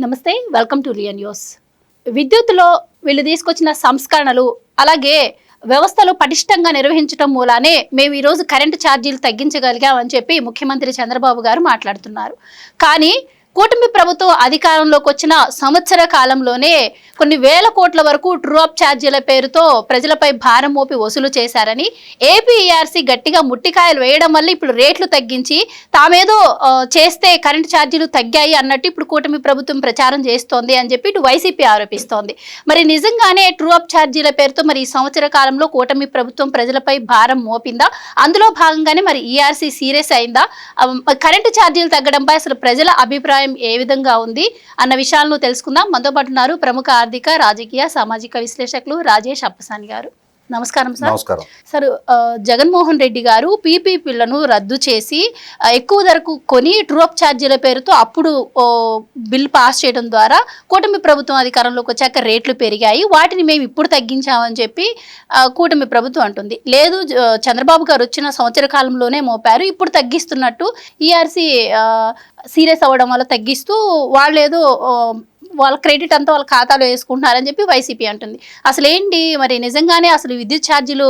నమస్తే, welcome to real news. విద్యుత్తులో వీళ్ళు తీసుకొచ్చిన సంస్కరణలు, అలాగే వ్యవస్థలు పటిష్టంగా నిర్వహించడం మూలానే మేము ఈరోజు కరెంటు ఛార్జీలు తగ్గించగలిగామని చెప్పి ముఖ్యమంత్రి చంద్రబాబు గారు మాట్లాడుతున్నారు. కానీ కూటమి ప్రభుత్వం అధికారంలోకి వచ్చిన సంవత్సర కాలంలోనే కొన్ని వేల కోట్ల వరకు ట్రూ అప్ ఛార్జీల పేరుతో ప్రజలపై భారం మోపి వసూలు చేశారని, ఏపీఈఆర్సీ గట్టిగా ముట్టికాయలు వేయడం వల్ల ఇప్పుడు రేట్లు తగ్గించి తామేదో చేస్తే కరెంటు ఛార్జీలు తగ్గాయి అన్నట్టు ఇప్పుడు కూటమి ప్రభుత్వం ప్రచారం చేస్తోంది అని చెప్పి ఇటు వైసీపీ ఆరోపిస్తోంది. మరి నిజంగానే ట్రూ అప్ ఛార్జీల పేరుతో మరి ఈ సంవత్సర కాలంలో కూటమి ప్రభుత్వం ప్రజలపై భారం మోపిందా? అందులో భాగంగానే మరి ఈఆర్సీ సీరియస్ అయిందా? కరెంటు ఛార్జీలు తగ్గడంపై అసలు ప్రజల అభిప్రాయం ఏ విధంగా ఉంది అన్న విషయాలను తెలుసుకుందాం. మనతో పాటు ఉన్నారు ప్రముఖ ఆర్థిక, రాజకీయ, సామాజిక విశ్లేషకులు రాజేష్ అప్పసాని గారు. నమస్కారం సార్. నమస్కారం సార్, జగన్మోహన్ రెడ్డి గారు పీపీపీలను రద్దు చేసి ఎక్కువ ధరకు కొని ట్రూ అప్ ఛార్జీల పేరుతో అప్పుడు బిల్ పాస్ చేయడం ద్వారా కూటమి ప్రభుత్వం అధికారంలోకి వచ్చాక రేట్లు పెరిగాయి, వాటిని మేము ఇప్పుడు తగ్గించామని చెప్పి కూటమి ప్రభుత్వం అంటుంది. లేదు, చంద్రబాబు గారు వచ్చిన సంవత్సర కాలంలోనే మోపారు, ఇప్పుడు తగ్గిస్తున్నట్టు ఈఆర్సీ సీరియస్ అవ్వడం వల్ల తగ్గిస్తూ వాళ్ళేదో వాళ్ళ క్రెడిట్ అంతా వాళ్ళ ఖాతాలో వేసుకుంటున్నారని చెప్పి వైసీపీ అంటుంది. అసలు ఏంటి మరి, నిజంగానే అసలు విద్యుత్ ఛార్జీలు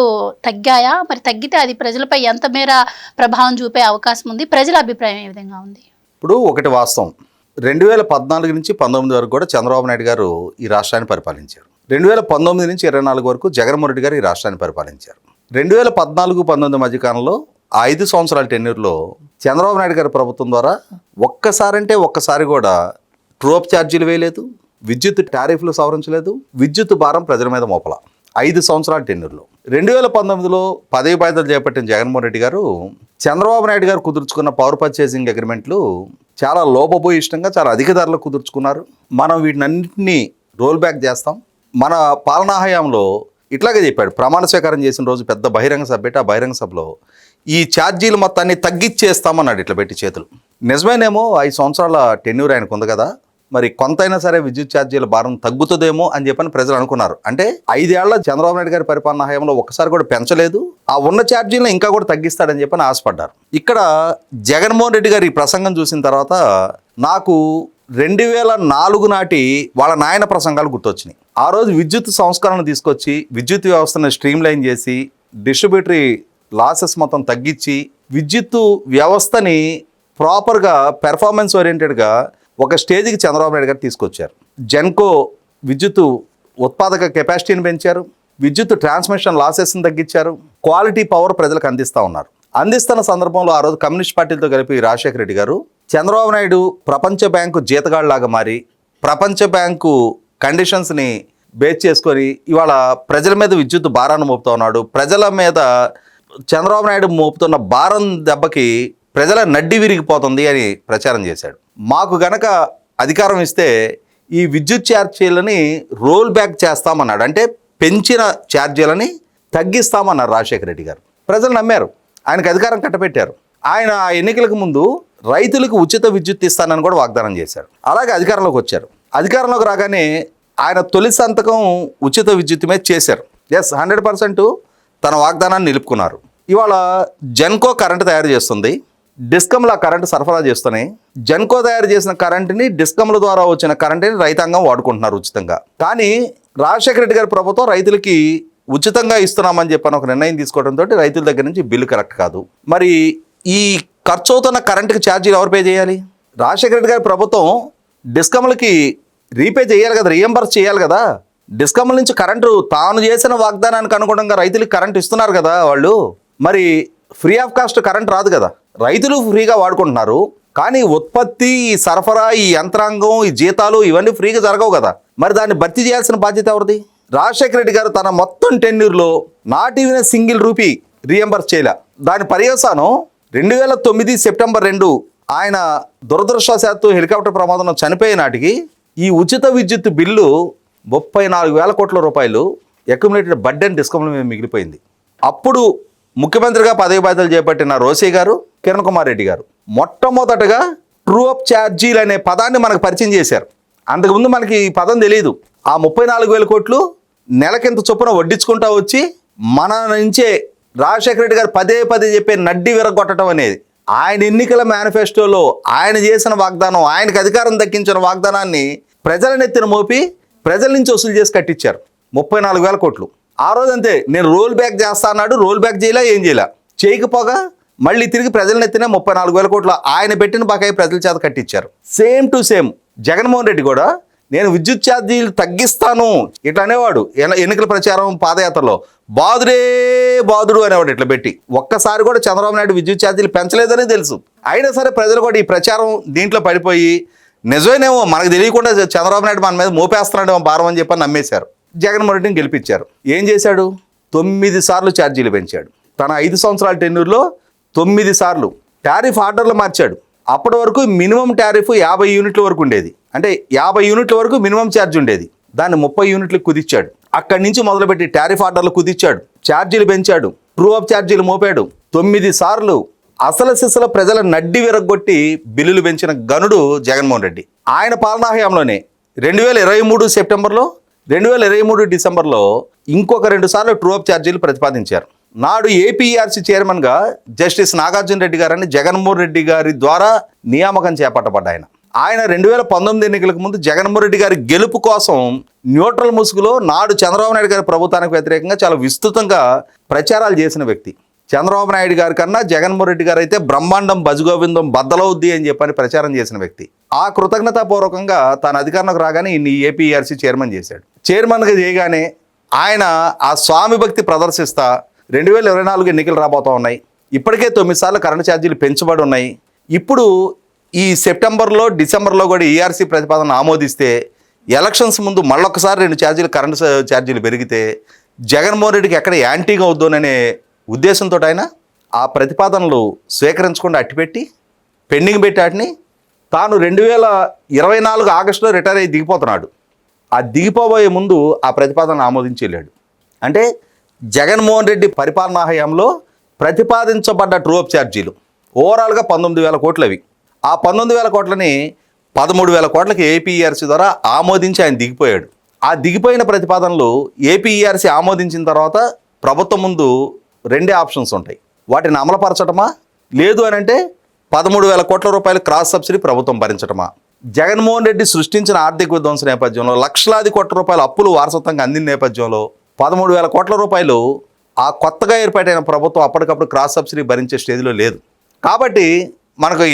తగ్గాయా? మరి తగ్గితే అది ప్రజలపై ఎంత మేర ప్రభావం చూపే అవకాశం ఉంది? ప్రజల అభిప్రాయం ఏ విధంగా ఉంది? ఇప్పుడు ఒకటి వాస్తవం, 2014 నుంచి 19 వరకు కూడా చంద్రబాబు నాయుడు గారు ఈ రాష్ట్రాన్ని పరిపాలించారు. 2019 నుంచి 24 వరకు జగన్మోహన్ రెడ్డి గారు ఈ రాష్ట్రాన్ని పరిపాలించారు. 2014-19 మధ్యకాలంలో 5 సంవత్సరాల టెన్యూర్లో చంద్రబాబు నాయుడు గారి ప్రభుత్వం ద్వారా ఒక్కసారి కూడా ట్రూ అప్ ఛార్జీలు వేయలేదు, విద్యుత్ టారిఫ్లు సవరించలేదు, విద్యుత్ భారం ప్రజల మీద మోపల. 5 సంవత్సరాల టెన్యూర్లో 2019లో పదవి బాధ్యతలు చేపట్టిన జగన్మోహన్ రెడ్డి గారు చంద్రబాబు నాయుడు గారు కుదుర్చుకున్న పవర్ పర్చేసింగ్ అగ్రిమెంట్లు చాలా లోపభూయిష్టంగా చాలా అధిక ధరలు కుదుర్చుకున్నారు. మనం వీటినన్నింటినీ రోల్ బ్యాక్ చేస్తాం. మన పాలనా హయాంలో ఇట్లాగే చెప్పాడు. ప్రమాణ స్వీకారం చేసిన రోజు పెద్ద బహిరంగ సభ పెట్టి, ఆ బహిరంగ సభలో ఈ ఛార్జీలు మొత్తాన్ని తగ్గిచ్చేస్తామన్నాడు ఇట్లా పెట్టి చేతులు. నిజమేనేమో 5 సంవత్సరాల టెన్యూర్ ఆయనకు ఉంది కదా, మరి కొంతైనా సరే విద్యుత్ ఛార్జీల భారం తగ్గుతుందేమో అని చెప్పని ప్రజలు అనుకున్నారు. అంటే 5 ఏళ్ల చంద్రబాబు నాయుడు గారి పరిపాలనా హయాంలో ఒక్కసారి కూడా పెంచలేదు, ఆ ఉన్న ఛార్జీలను ఇంకా కూడా తగ్గిస్తాడని చెప్పని ఆశపడ్డారు. ఇక్కడ జగన్మోహన్ రెడ్డి గారి ప్రసంగం చూసిన తర్వాత నాకు 2004 నాటి వాళ్ళ నాయన ప్రసంగాలు గుర్తొచ్చినాయి. ఆ రోజు విద్యుత్ సంస్కరణ తీసుకొచ్చి విద్యుత్ వ్యవస్థను స్ట్రీమ్ లైన్ చేసి డిస్ట్రిబ్యూటరీ లాసెస్ మొత్తం తగ్గించి విద్యుత్ వ్యవస్థని ప్రాపర్గా పెర్ఫార్మెన్స్ ఓరియంటెడ్గా ఒక స్టేజ్కి చంద్రబాబు నాయుడు గారు తీసుకొచ్చారు. జెన్కో విద్యుత్ ఉత్పాదక కెపాసిటీని పెంచారు, విద్యుత్ ట్రాన్స్మిషన్ లాసెస్ని తగ్గించారు, క్వాలిటీ పవర్ ప్రజలకు అందిస్తూ ఉన్నారు. అందిస్తున్న సందర్భంలో ఆ రోజు కమ్యూనిస్ట్ పార్టీలతో కలిపి రాజశేఖర రెడ్డి గారు చంద్రబాబు నాయుడు ప్రపంచ బ్యాంకు జీతగాళ్ళలాగా మారి ప్రపంచ బ్యాంకు కండిషన్స్ని బేస్ చేసుకొని ఇవాళ ప్రజల మీద విద్యుత్ భారాన్ని మోపుతూ ఉన్నాడు. ప్రజల మీద చంద్రబాబు నాయుడు మోపుతున్న భారం దెబ్బకి ప్రజల నడ్డి విరిగిపోతుంది అని ప్రచారం చేశాడు. మాకు గనక అధికారం ఇస్తే ఈ విద్యుత్ ఛార్జీలని రోల్ బ్యాక్ చేస్తామన్నాడు. అంటే పెంచిన ఛార్జీలని తగ్గిస్తామన్నారు రాజశేఖర రెడ్డి గారు. ప్రజలు నమ్మారు, ఆయనకు అధికారం కట్టబెట్టారు. ఆయన ఎన్నికలకు ముందు రైతులకు ఉచిత విద్యుత్ ఇస్తానని కూడా వాగ్దానం చేశారు. అలాగే అధికారంలోకి వచ్చారు. అధికారంలోకి రాగానే ఆయన తొలి సంతకం ఉచిత విద్యుత్ మీద చేశారు. 100% తన వాగ్దానాన్ని నిలుపుకున్నారు. ఇవాళ జెన్కో కరెంటు తయారు చేస్తుంది, డిస్కంల కరెంటు సరఫరా చేస్తున్నాయి. జెన్కో తయారు చేసిన కరెంటుని డిస్కంల ద్వారా వచ్చిన కరెంటుని రైతాంగం వాడుకుంటున్నారు ఉచితంగా. కానీ రాజశేఖర రెడ్డి గారి ప్రభుత్వం రైతులకి ఉచితంగా ఇస్తున్నామని చెప్పని ఒక నిర్ణయం తీసుకోవడంతో రైతుల దగ్గర నుంచి బిల్లు కరెక్ట్ కాదు. మరి ఈ ఖర్చు అవుతున్న కరెంటుకి ఛార్జీలు ఎవరు పే చేయాలి? రాజశేఖర రెడ్డి గారి ప్రభుత్వం డిస్కంలకి రీపే చేయాలి కదా, రీఎంబర్స్ చేయాలి కదా. డిస్కంల నుంచి కరెంటు తాను చేసిన వాగ్దానానికి అనుగుణంగా రైతులకు కరెంటు ఇస్తున్నారు కదా వాళ్ళు. మరి ఫ్రీ ఆఫ్ కాస్ట్ కరెంట్ రాదు కదా, రైతులు ఫ్రీగా వాడుకుంటున్నారు. కానీ ఉత్పత్తి, ఈ సరఫరా, ఈ యంత్రాంగం, ఈ జీతాలు ఇవన్నీ ఫ్రీగా జరగవు కదా. మరి దాన్ని భర్తీ చేయాల్సిన బాధ్యత ఎవరిది? రాజశేఖర రెడ్డి గారు తన మొత్తం టెన్యూర్లో not even single rupee reimburse చేయలే. దాని పర్యవసానం 2009 సెప్టెంబర్ 2 ఆయన దురదృష్టవశాత్తు హెలికాప్టర్ ప్రమాదంలో చనిపోయే నాటికి ఈ ఉచిత విద్యుత్ బిల్లు 34,000 కోట్ల రూపాయలు అక్యుములేటెడ్ బర్డెన్ డిస్కంల మీద మిగిలిపోయింది. అప్పుడు ముఖ్యమంత్రిగా పదవి బాధ్యతలు చేపట్టిన రోసే గారు, కిరణ్ కుమార్ రెడ్డి గారు మొట్టమొదటగా ట్రూ అప్ ఛార్జీలు అనే పదాన్ని మనకు పరిచయం చేశారు. అంతకుముందు మనకి ఈ పదం తెలియదు. ఆ 34,000 కోట్లు నెలకింత చొప్పున వడ్డించుకుంటా వచ్చి మన నుంచే రాజశేఖర రెడ్డి గారు పదే చెప్పే నడ్డి విరగొట్టడం అనేది ఆయన ఎన్నికల మేనిఫెస్టోలో ఆయన చేసిన వాగ్దానం, ఆయనకు అధికారం దక్కించిన వాగ్దానాన్ని ప్రజల నెత్తిన మోపి ప్రజల నుంచి వసూలు చేసి కట్టించారు 34,000 కోట్లు. ఆ రోజు అంతే, నేను రోల్ బ్యాక్ చేస్తా అన్నాడు, రోల్ బ్యాక్ చేయలే, ఏం చేయలే. చేయకపోగా మళ్ళీ తిరిగి ప్రజల నెత్తిన 34,000 కోట్లు ఆయన పెట్టిన బకాయి ప్రజల చేత కట్టించారు. Same to same Jaganmohan Reddy కూడా నేను విద్యుత్ ఛార్జీలు తగ్గిస్తాను ఇట్లా అనేవాడు. ఎన్నికల ప్రచారం పాదయాత్రలో బాదుడే బాదుడు అనేవాడు ఇట్లా పెట్టి. ఒక్కసారి కూడా చంద్రబాబు నాయుడు విద్యుత్ ఛార్జీలు పెంచలేదని తెలుసు. అయినా సరే ప్రజలు కూడా ఈ ప్రచారం దీంట్లో పడిపోయి నిజమేనేమో మనకు తెలియకుండా చంద్రబాబు నాయుడు మన మీద మోపేస్తున్నాడేమో భారం అని చెప్పి నమ్మేశారు. జగన్మోహన్ రెడ్డిని గెలిపించారు. ఏం చేశాడు? 9 సార్లు ఛార్జీలు పెంచాడు. తన 5 సంవత్సరాల టెన్యూర్లో 9 సార్లు టారిఫ్ ఆర్డర్లు మార్చాడు. అప్పటి వరకు మినిమం టారిఫ్ 50 యూనిట్ల వరకు ఉండేది. అంటే 50 యూనిట్ల వరకు మినిమం ఛార్జ్ ఉండేది. దాన్ని 30 యూనిట్లకు కుదిచ్చాడు. అక్కడి నుంచి మొదలుపెట్టి టారిఫ్ ఆర్డర్లు కుదిచ్చాడు, ఛార్జీలు పెంచాడు, ట్రూ అప్ ఛార్జీలు మోపాడు. 9 సార్లు అసలు సిసల ప్రజల నడ్డి విరగొట్టి బిల్లులు పెంచిన గనుడు జగన్మోహన్ రెడ్డి. ఆయన పాలనా హయాంలోనే 2023 సెప్టెంబర్లో 2023 డిసెంబర్లో ఇంకొక 2 సార్లు ట్రూ అప్ ఛార్జీలు ప్రతిపాదించారు. నాడు ఏపీఆర్సీ చైర్మన్గా జస్టిస్ నాగార్జున రెడ్డి గారని జగన్మోహన్ రెడ్డి గారి ద్వారా నియామకం చేపట్టబడ్డాయన. ఆయన 2019 ఎన్నికలకు ముందు జగన్మోహన్ రెడ్డి గారి గెలుపు కోసం న్యూట్రల్ ముసుగులో నాడు చంద్రబాబు నాయుడు గారి ప్రభుత్వానికి వ్యతిరేకంగా చాలా విస్తృతంగా ప్రచారాలు చేసిన వ్యక్తి. చంద్రబాబు నాయుడు గారి కన్నా జగన్మోహన్ రెడ్డి గారు అయితే బ్రహ్మాండం భజగోవిందం బద్దలవుద్ది అని చెప్పని ప్రచారం చేసిన వ్యక్తి. ఆ కృతజ్ఞతాపూర్వకంగా తాను అధికారంలోకి రాగానే ఈ ఏపీఆర్సీ చైర్మన్ చేశాడు. చైర్మన్గా చేయగానే ఆయన ఆ స్వామి భక్తి ప్రదర్శిస్తా 2024 ఎన్నికలు రాబోతూ ఉన్నాయి. ఇప్పటికే 9 సార్లు కరెంటు ఛార్జీలు పెంచబడి ఉన్నాయి. ఇప్పుడు ఈ సెప్టెంబర్లో డిసెంబర్లో కూడా ఈఆర్సీ ప్రతిపాదన ఆమోదిస్తే ఎలక్షన్స్ ముందు మళ్ళొకసారి 2 ఛార్జీలు కరెంటు ఛార్జీలు పెరిగితే జగన్మోహన్ రెడ్డికి ఎక్కడ యాంటీగా అవుద్దోననే ఉద్దేశంతో ఆయన ఆ ప్రతిపాదనలు స్వీకరించకుండా అట్టిపెట్టి పెండింగ్ పెట్టి వాటిని తాను 2024 ఆగస్టులో రిటైర్ అయ్యి దిగిపోతున్నాడు. ఆ దిగిపోబోయే ముందు ఆ ప్రతిపాదనను ఆమోదించి వెళ్ళాడు. అంటే జగన్మోహన్ రెడ్డి పరిపాలనా హయాంలో ప్రతిపాదించబడ్డ ట్రూ అప్ ఛార్జీలు ఓవరాల్గా 19,000 కోట్లు. అవి ఆ 19,000 కోట్లని 13,000 కోట్లకి ఏపీఈఆర్సీ ద్వారా ఆమోదించి ఆయన దిగిపోయాడు. ఆ దిగిపోయిన ప్రతిపాదనలు ఏపీఈఆర్సీ ఆమోదించిన తర్వాత ప్రభుత్వం ముందు 2 ఆప్షన్స్ ఉంటాయి. వాటిని అమలుపరచటమా, లేదు అని అంటే 13,000 కోట్ల రూపాయలు క్రాస్ సబ్సిడీ ప్రభుత్వం భరించటమా. జగన్మోహన్ రెడ్డి సృష్టించిన ఆర్థిక విధ్వంస నేపథ్యంలో లక్షలాది కోట్ల రూపాయల అప్పులు వారసత్వంగా అందిన నేపథ్యంలో 13,000 కోట్ల రూపాయలు ఆ కొత్తగా ఏర్పాటైన ప్రభుత్వం అప్పటికప్పుడు క్రాస్ సబ్సిడీ భరించే స్టేజ్లో లేదు. కాబట్టి మనకు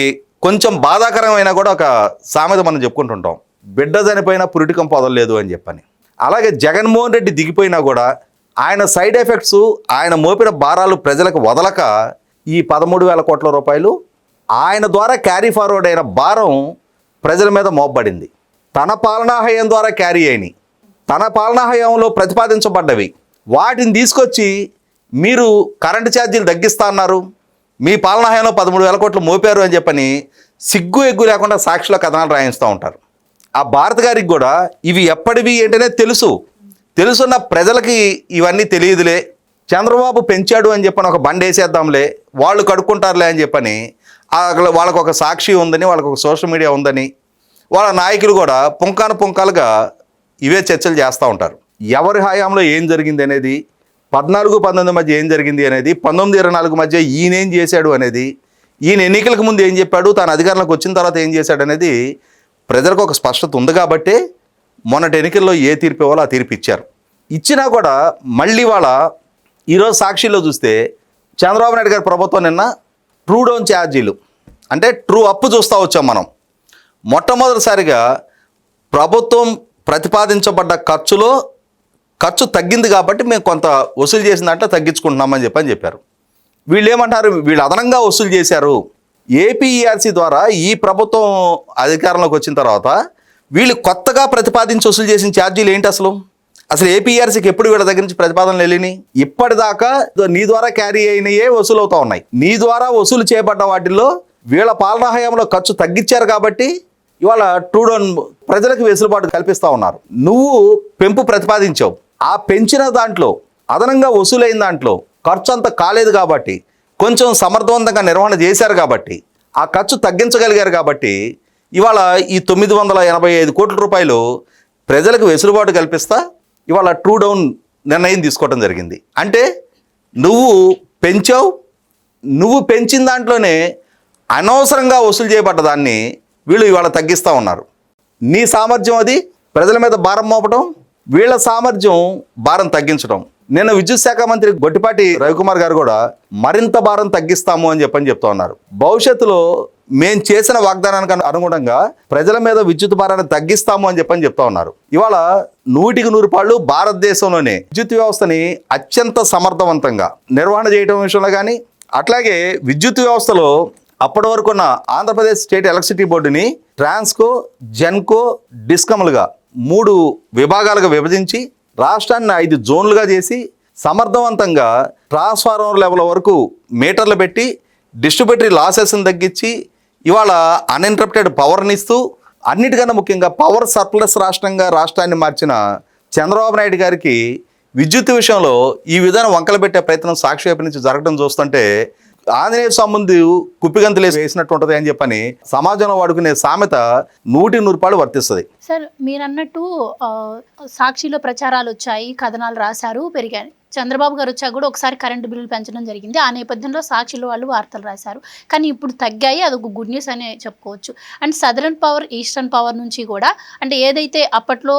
కొంచెం బాధాకరమైన కూడా ఒక సామెత మనం చెప్పుకుంటుంటాం, బిడ్డ చనిపోయినా పురిటికం పొదలేదు అని చెప్పని. అలాగే జగన్మోహన్ రెడ్డి దిగిపోయినా కూడా ఆయన సైడ్ ఎఫెక్ట్స్, ఆయన మోపిన భారాలు ప్రజలకు వదలక ఈ 13,000 కోట్ల రూపాయలు ఆయన ద్వారా క్యారీ ఫార్వర్డ్ అయిన భారం ప్రజల మీద మోపబడింది. తన పాలనా హయం ద్వారా క్యారీ అయినాయి, తన పాలనా హయంలో ప్రతిపాదించబడ్డవి. వాటిని తీసుకొచ్చి మీరు కరెంటు ఛార్జీలు తగ్గిస్తా అన్నారు, మీ పాలనా హయంలో 13,000 కోట్లు మోపారు అని చెప్పని సిగ్గు ఎగ్గు లేకుండా సాక్షిలో కథనాలు రాయిస్తూ ఉంటారు. ఆ భారత్ గారికి కూడా ఇవి ఎప్పటివి ఏంటనే తెలుసున్న ప్రజలకి ఇవన్నీ తెలియదులే, చంద్రబాబు పెంచాడు అని చెప్పని ఒక బండి వేసేద్దాంలే, వాళ్ళు కడుక్కుంటారులే అని చెప్పని వాళ్ళకు ఒక సాక్షి ఉందని, వాళ్ళకు ఒక సోషల్ మీడియా ఉందని వాళ్ళ నాయకులు కూడా పుంకాలుగా ఇవే చర్చలు చేస్తూ ఉంటారు. ఎవరి హయాంలో ఏం జరిగింది అనేది, 14-19 మధ్య ఏం జరిగింది అనేది, 19-24 మధ్య ఈయనేం చేశాడు అనేది, ఈయన ఎన్నికలకు ముందు ఏం చెప్పాడు, తాను అధికారంలోకి వచ్చిన తర్వాత ఏం చేశాడు అనేది ప్రజలకు ఒక స్పష్టత ఉంది. కాబట్టే మొన్నటి ఎన్నికల్లో ఏ తీర్పు ఇవ్వాలో ఆ తీర్పు ఇచ్చారు. ఇచ్చినా కూడా మళ్ళీ వాళ్ళ ఈరోజు సాక్షిలో చూస్తే చంద్రబాబు నాయుడు గారి ప్రభుత్వం నిన్న ట్రూ డౌన్ ఛార్జీలు అంటే ట్రూ అప్ చూస్తూ వచ్చాం మనం. మొట్టమొదటిసారిగా ప్రభుత్వం ప్రతిపాదించబడ్డ ఖర్చు తగ్గింది కాబట్టి మేము కొంత వసూలు చేసిన దాంట్లో తగ్గించుకుంటున్నామని చెప్పారు. వీళ్ళు ఏమంటారు, వీళ్ళు అదనంగా వసూలు చేశారు. ఏపీఈఆర్సీ ద్వారా ఈ ప్రభుత్వం అధికారంలోకి వచ్చిన తర్వాత వీళ్ళు కొత్తగా ప్రతిపాదించి వసూలు చేసిన ఛార్జీలు ఏంటి అసలు ఏపీఆర్సీకి ఎప్పుడు వీళ్ళ దగ్గర నుంచి ప్రతిపాదనలు వెళ్ళినాయి? ఇప్పటిదాకా నీ ద్వారా క్యారీ అయినయే వసూలు అవుతూ ఉన్నాయి. నీ ద్వారా వసూలు చేయబడ్డ వాటిల్లో వీళ్ళ పాలనా హయాంలో ఖర్చు తగ్గించారు కాబట్టి ఇవాళ ట్రూ డౌన్ ప్రజలకు వెసులుబాటు కల్పిస్తూ ఉన్నారు. నువ్వు పెంపు ప్రతిపాదించావు, ఆ పెంచిన దాంట్లో అదనంగా వసూలైన దాంట్లో ఖర్చు అంత కాలేదు కాబట్టి, కొంచెం సమర్థవంతంగా నిర్వహణ చేశారు కాబట్టి, ఆ ఖర్చు తగ్గించగలిగారు కాబట్టి ఇవాళ ఈ 985 కోట్ల రూపాయలు ప్రజలకు వెసులుబాటు కల్పిస్తా ఇవాళ ట్రూ డౌన్ నిర్ణయం తీసుకోవడం జరిగింది. అంటే నువ్వు పెంచావు, నువ్వు పెంచిన దాంట్లోనే అనవసరంగా వసూలు చేయబడ్డ దాన్ని వీళ్ళు ఇవాళ తగ్గిస్తూ ఉన్నారు. నీ సామర్థ్యం అది ప్రజల మీద భారం మోపడం, వీళ్ళ సామర్థ్యం భారం తగ్గించడం. నిన్న విద్యుత్ శాఖ మంత్రి గొట్టిపాటి రవికుమార్ గారు కూడా మరింత భారం తగ్గిస్తాము అని చెప్తా ఉన్నారు. భవిష్యత్తులో మేం చేసిన వాగ్దానానికి అనుగుణంగా ప్రజల మీద విద్యుత్ భారాన్ని తగ్గిస్తాము అని చెప్తా ఉన్నారు. ఇవాళ 100% భారతదేశంలోనే విద్యుత్ వ్యవస్థని అత్యంత సమర్థవంతంగా నిర్వహణ చేయడం విషయంలో కానీ, అట్లాగే విద్యుత్ వ్యవస్థలో అప్పటి వరకు ఉన్న ఆంధ్రప్రదేశ్ స్టేట్ ఎలక్ట్రిసిటీ బోర్డుని ట్రాన్స్కో, జెన్కో, డిస్కమ్లుగా 3 విభాగాలుగా విభజించి రాష్ట్రాన్ని 5 జోన్లుగా చేసి సమర్థవంతంగా ట్రాన్స్ఫార్మర్ లెవెల్ వరకు మీటర్లు పెట్టి డిస్ట్రిబ్యూటరీ లాసెస్ని తగ్గించి ఇవాళ అన్ఇంటరప్టెడ్ పవర్ని ఇస్తూ అన్నిటికన్నా ముఖ్యంగా పవర్ సర్ప్లస్ రాష్ట్రంగా రాష్ట్రాన్ని మార్చిన చంద్రబాబు నాయుడు గారికి విద్యుత్ విషయంలో ఈ విధానం వంకలు పెట్టే ప్రయత్నం సాక్షి వైపు నుంచి జరగడం చూస్తుంటే ఆంజనేయ స్వామి ముందు కుప్పిగంతులు వేసినట్టు ఉంటుంది అని చెప్పని సమాజంలో వాడుకునే సామెత 100% వర్తిస్తుంది. సార్ మీరు అన్నట్టు సాక్షిలో ప్రచారాలు వచ్చాయి, కథనాలు రాశారు, పెరిగాయి. చంద్రబాబు గారు వచ్చాక కూడా ఒకసారి కరెంటు బిల్లులు పెంచడం జరిగింది. ఆ నేపథ్యంలో సాక్షిలో వాళ్ళు వార్తలు రాశారు. కానీ ఇప్పుడు తగ్గాయి, అదొక గుడ్ న్యూస్ అనే చెప్పుకోవచ్చు. And southern power, eastern power నుంచి కూడా అంటే ఏదైతే అప్పట్లో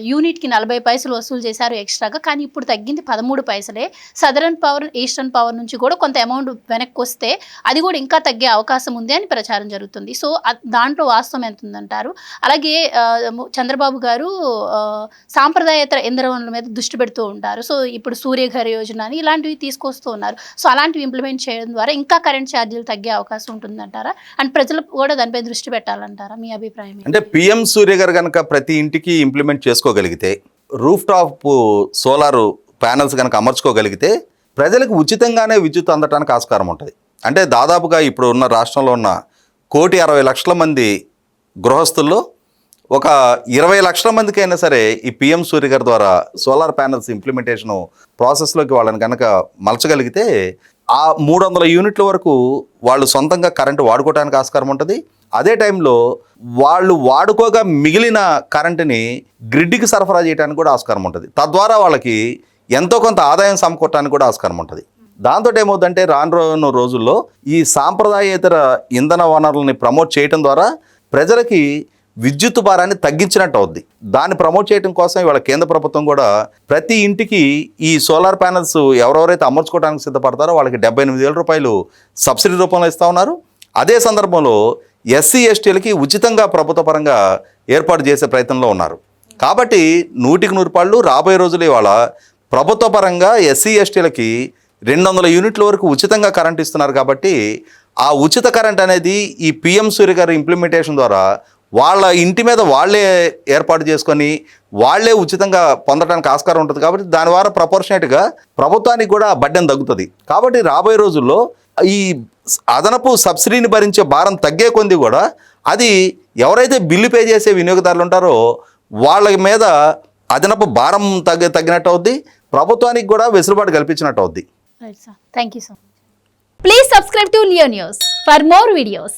యూనిట్కి 40 పైసలు వసూలు చేశారు ఎక్స్ట్రాగా, కానీ ఇప్పుడు తగ్గింది 13 పైసలే. సదరన్ పవర్, ఈస్టర్న్ పవర్ నుంచి కూడా కొంత అమౌంట్ వెనక్కి వస్తే అది కూడా ఇంకా తగ్గే అవకాశం ఉంది అని ప్రచారం జరుగుతుంది. సో దాంట్లో వాస్తవం ఎంత ఉందంటారు? అలాగే చంద్రబాబు గారు సాంప్రదాయేతర ఇంధన వనరుల మీద దృష్టి పెడుతూ ఉంటారు. సో ఇప్పుడు సూర్యఘర్ యోజన అని ఇలాంటివి తీసుకొస్తూ ఉన్నారు. సో అలాంటివి ఇంప్లిమెంట్ చేయడం ద్వారా ఇంకా కరెంట్ ఛార్జీలు తగ్గే అవకాశం ఉంటుందంటారా? అండ్ ప్రజలు కూడా దానిపై దృష్టి పెట్టాలంటారా? మీ అభిప్రాయం అంటే పిఎం సూర్యఘర్ కనుక ప్రతి ఇంటికి ఇంప్లిమెంట్ చేసుకోగలిగితే, రూఫ్ టాప్ సోలార్ ప్యానల్స్ కనుక అమర్చుకోగలిగితే ప్రజలకు ఉచితంగానే విద్యుత్ అందటానికి ఆస్కారం ఉంటుంది. అంటే దాదాపుగా ఇప్పుడు ఉన్న రాష్ట్రంలో ఉన్న 1,60,00,000 మంది గృహస్థుల్లో ఒక 20 లక్షల మందికి అయినా సరే ఈ పిఎం సూర్యఘర్ ద్వారా సోలార్ ప్యానల్స్ ఇంప్లిమెంటేషన్ ప్రాసెస్లోకి వాళ్ళని కనుక మలచగలిగితే ఆ 300 యూనిట్ల వరకు వాళ్ళు సొంతంగా కరెంటు వాడుకోవడానికి ఆస్కారం ఉంటుంది. అదే టైంలో వాళ్ళు వాడుకోగా మిగిలిన కరెంటుని గ్రిడ్కి సరఫరా చేయడానికి కూడా ఆస్కారం ఉంటుంది. తద్వారా వాళ్ళకి ఎంతో కొంత ఆదాయం సమకూరడానికి కూడా ఆస్కారం ఉంటుంది. దాంతో ఏమవుతుందంటే రాను రోజుల్లో ఈ సాంప్రదాయేతర ఇంధన వనరులని ప్రమోట్ చేయడం ద్వారా ప్రజలకి విద్యుత్ భారాన్ని తగ్గించినట్టు అవుద్ది. దాన్ని ప్రమోట్ చేయడం కోసం ఇవాళ కేంద్ర ప్రభుత్వం కూడా ప్రతి ఇంటికి ఈ సోలార్ ప్యానల్స్ ఎవరెవరైతే అమర్చుకోవడానికి సిద్ధపడతారో వాళ్ళకి 78,000 రూపాయలు సబ్సిడీ రూపంలో ఇస్తూ ఉన్నారు. అదే సందర్భంలో ఎస్సీ ఎస్టీలకి ఉచితంగా ప్రభుత్వ పరంగా ఏర్పాటు చేసే ప్రయత్నంలో ఉన్నారు. కాబట్టి 100% రాబోయే రోజులు ఇవాళ ప్రభుత్వ పరంగా ఎస్సీ ఎస్టీలకి 200 యూనిట్ల వరకు ఉచితంగా కరెంట్ ఇస్తున్నారు. కాబట్టి ఆ ఉచిత కరెంట్ అనేది ఈ పిఎం సూర్యఘర్ ఇంప్లిమెంటేషన్ ద్వారా వాళ్ళ ఇంటి మీద వాళ్ళే ఏర్పాటు చేసుకొని వాళ్ళే ఉచితంగా పొందడానికి ఆస్కారం ఉంటుంది. కాబట్టి దాని ద్వారా ప్రపోర్షనేట్గా ప్రభుత్వానికి కూడా బడ్డెన్ తగ్గుతుంది. కాబట్టి రాబోయే రోజుల్లో ఈ అదనపు సబ్సిడీని భరించే భారం తగ్గే కొంది కూడా అది ఎవరైతే బిల్లు పే చేసే వినియోగదారులు ఉంటారో వాళ్ళ మీద అదనపు భారం తగ్గినట్టు అవుద్ది, ప్రభుత్వానికి కూడా వెసులుబాటు కల్పించినట్టు అవుద్ది. Thank you so much. Please subscribe to Leo news for more videos.